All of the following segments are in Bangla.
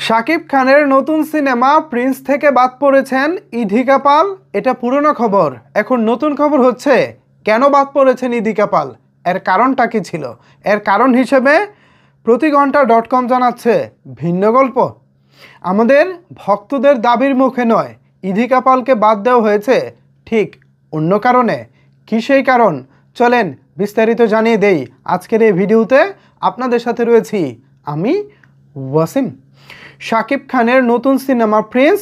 শাকিব খানের নতুন সিনেমা প্রিন্স থেকে বাদ পড়েছেন ইধিকা পাল। এটা পুরনো খবর। এখন নতুন খবর হচ্ছে কেন বাদ পড়েছেন ইধিকা পাল, এর কারণটা কি ছিল। এর কারণ হিসেবে প্রতিঘন্টা.com জানাচ্ছে ভিন্ন গল্প। আমাদের ভক্তদের দাবির মুখে নয়, ইধিকা পালকে বাদ দেওয়া হয়েছে ঠিক অন্য কারণে। কী সেই কারণ, চলেন বিস্তারিত জানিয়ে দেই আজকের এই ভিডিওতে। আপনাদের সাথে রয়েছি আমি ওয়াসিম। শাকিব খানের নতুন সিনেমা প্রিন্স,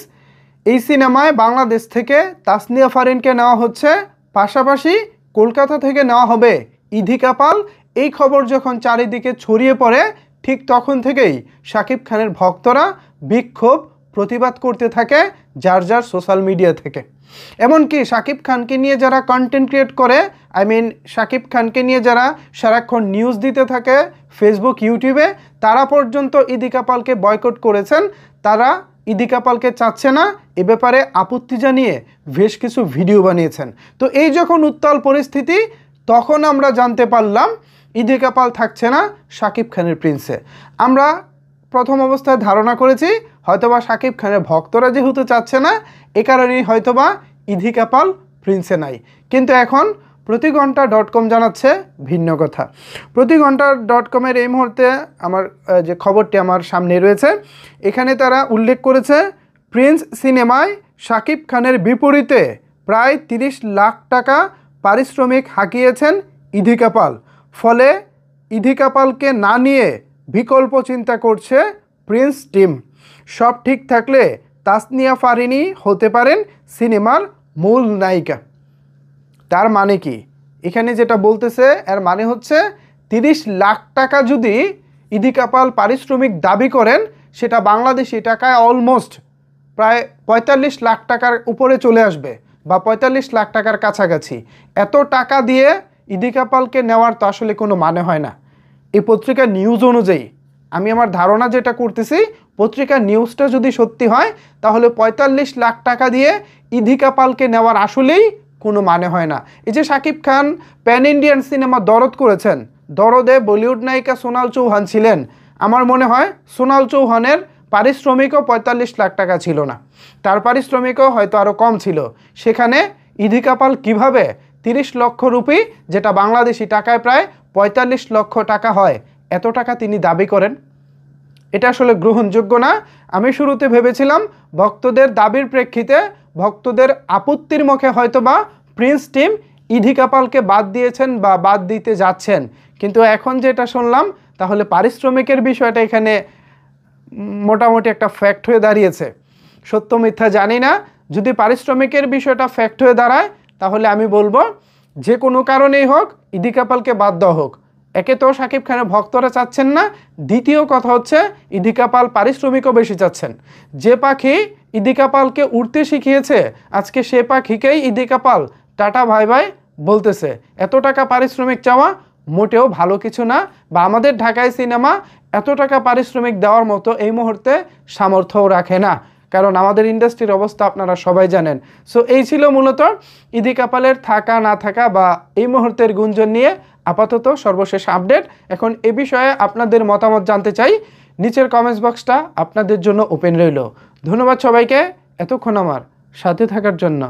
এই সিনেমায় বাংলাদেশ থেকে তাসনিয়া ফারিনকে নেওয়া হচ্ছে, পাশাপাশি কলকাতা থেকে নেওয়া হবে ইধিকা পাল। এই খবর যখন চারিদিকে ছড়িয়ে পড়ে, ঠিক তখন থেকেই শাকিব খানের ভক্তরা বিক্ষোভ প্রতিবাদ করতে থাকে যার যার সোশ্যাল মিডিয়া থেকে। এমনকি শাকিব খানকে নিয়ে যারা কন্টেন্ট ক্রিয়েট করে, শাকিব খানকে নিয়ে যারা সারাক্ষণ নিউজ দিতে থাকে ফেসবুক ইউটিউবে, তারা পর্যন্ত ইধিকা পালকে বয়কট করেছেন। তারা ইধিকা পালকে চাচ্ছে না, এ ব্যাপারে আপত্তি জানিয়ে বেশ কিছু ভিডিও বানিয়েছেন। তো এই যখন উত্তাল পরিস্থিতি, তখন আমরা জানতে পারলাম ইধিকা পাল থাকছে না শাকিব খানের প্রিন্সে। আমরা প্রথম অবস্থায় ধারণা করেছি হয়তোবা শাকিব খানের ভক্তরা যেহেতু চাচ্ছে না, এ কারণেই হয়তোবা ইধিকা পাল প্রিন্সে নাই। কিন্তু এখন প্রতিঘন্টা.com জানাচ্ছে ভিন্ন কথা। প্রতিঘন্টা.com-এর এই মুহূর্তে আমার যে খবরটি আমার সামনে রয়েছে, এখানে তারা উল্লেখ করেছে প্রিন্স সিনেমায় শাকিব খানের বিপরীতে প্রায় 30 লাখ টাকা পারিশ্রমিক হাঁকিয়েছেন ইধিকা পাল। ফলে ইধিকা পালকে না নিয়ে বিকল্প চিন্তা করছে প্রিন্স টিম। সব ঠিক থাকলে তাসনিয়া ফারিনই হতে পারেন সিনেমার মূল নায়িকা। তার মানে কি, এখানে যেটা বলতেছে এর মানে হচ্ছে 30 লাখ টাকা যদি ইধিকা পাল পারিশ্রমিক দাবি করেন, সেটা বাংলাদেশি টাকায় অলমোস্ট প্রায় 45 লাখ টাকার উপরে চলে আসবে, বা 45 লাখ টাকার কাছাকাছি। এত টাকা দিয়ে ইধিকা পালকে নেওয়ার তো আসলে কোনো মানে হয় না। এই পত্রিকার নিউজ অনুযায়ী আমি আমার ধারণা যেটা করতেছি, পত্রিকার নিউজটা যদি সত্যি হয়, তাহলে 45 লাখ টাকা দিয়ে ইধিকা পালকে নেওয়ার আসলেই কোনো মানে হয় না। এই যে Shakib Khan pan Indian cinema দরদ করেছেন, দরদে বলিউড নায়িকা সোনাল চৌহান ছিলেন। আমার মনে হয় সোনাল চৌহানের পারিশ্রমিকও 45 লাখ টাকা ছিল না, তার পারিশ্রমিকও হয়তো আরও কম ছিল। সেখানে ইধিকা পাল কীভাবে 30 লক্ষ রুপি, যেটা বাংলাদেশি টাকায় প্রায় 45 লক্ষ টাকা হয়, এত টাকা তিনি দাবি করেন? এটা আসলে গ্রহণযোগ্য না। আমি শুরুতে ভেবেছিলাম ভক্তদের দাবির প্রেক্ষিতে, ভক্তদের আপত্তির মুখে হয়তোবা প্রিন্স টিম ইধিকা পালকে বাদ দিয়েছেন বা বাদ দিতে যাচ্ছেন। কিন্তু এখন যেটা শুনলাম, তাহলে পারিশ্রমিকের বিষয়টা এখানে মোটামুটি একটা ফ্যাক্ট হয়ে দাঁড়িয়েছে। সত্য মিথ্যা জানি না, যদি পারিশ্রমিকের বিষয়টা ফ্যাক্ট হয়ে দাঁড়ায়, তাহলে আমি বলবো যে কোনো কারণেই হোক ইধিকা পালকে বাদ দেওয়া হোক। একে তো শাকিব খানের ভক্তরা চাচ্ছেন না, দ্বিতীয় কথা হচ্ছে ইধিকা পাল পারিশ্রমিকও বেশি চাচ্ছেন। যে পাখি ইধিকা পালকে উড়তে শিখিয়েছে, আজকে সে পাখিকেই ইধিকা পাল টাটা ভাই ভাই বলতেছে। এত টাকা পারিশ্রমিক চাওয়া মোটেও ভালো কিছু না, বা আমাদের ঢাকায় সিনেমা এত টাকা পারিশ্রমিক দেওয়ার মতো এই মুহূর্তে সামর্থ্যও রাখে না, কারণ আমাদের ইন্ডাস্ট্রির অবস্থা আপনারা সবাই জানেন। সো এই ছিল মূলত ইধিকা পালের থাকা না থাকা বা এই মুহূর্তের গুঞ্জন নিয়ে আপাতত সর্বশেষ আপডেট। এখন এ বিষয়ে আপনাদের মতামত জানতে চাই, নিচের কমেন্টস বক্সটা আপনাদের জন্য ওপেন রইল। ধন্যবাদ সবাইকে এতক্ষণ আমার সাথে থাকার জন্য।